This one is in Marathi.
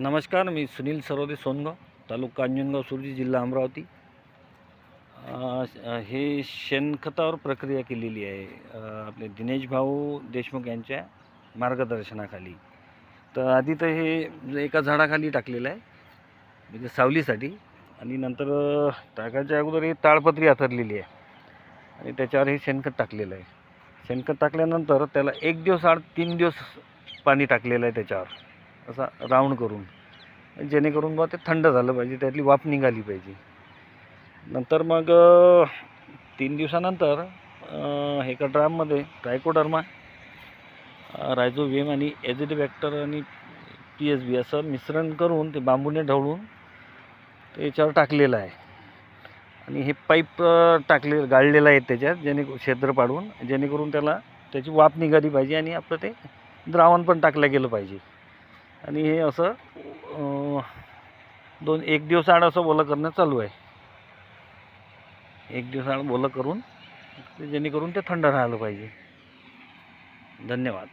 नमस्कार, मी सुनील सरोदे सोनगाव, तालुका अंजनगाव, सुरजी, जिल्हा अमरावती. हे शेणखतावर प्रक्रिया केलेली आहे आपले दिनेश भाऊ देशमुख यांच्या मार्गदर्शनाखाली. तर आधी तर हे एका झाडाखाली टाकलेलं आहे म्हणजे सावलीसाठी, आणि नंतर टाकायच्या अगोदर ही ताडपत्री आथरलेली आहे आणि त्याच्यावर हे शेणखत टाकलेलं आहे. शेणखत टाकल्यानंतर त्याला 1 दिवस आड 3 दिवस पाणी टाकलेलं आहे त्याच्यावर, असा राऊंड करून, जेणेकरून बा ते थंड झालं पाहिजे, त्यातली वाफ निघाली पाहिजे. नंतर मग 3 दिवसानंतर एका ड्राममध्ये ट्रायकोडर्मा, रायझोबियम आणि एझिडोबॅक्टर आणि PSB असं मिश्रण करून ते बांबूने ढवळून ते याच्यावर टाकलेलं आहे. आणि हे पाईप गाळलेलं आहे त्याच्यात, छिद्र पाडून, जेणेकरून त्याची वाफ निघाली पाहिजे आणि आपलं ते द्रावण पण टाकलं गेलं पाहिजे. आणि हे असं 1 दिवस आड असं ओलं करणं चालू आहे. 1 दिवस आड ओलं करून जेणेकरून ते थंड राहिलं पाहिजे. धन्यवाद.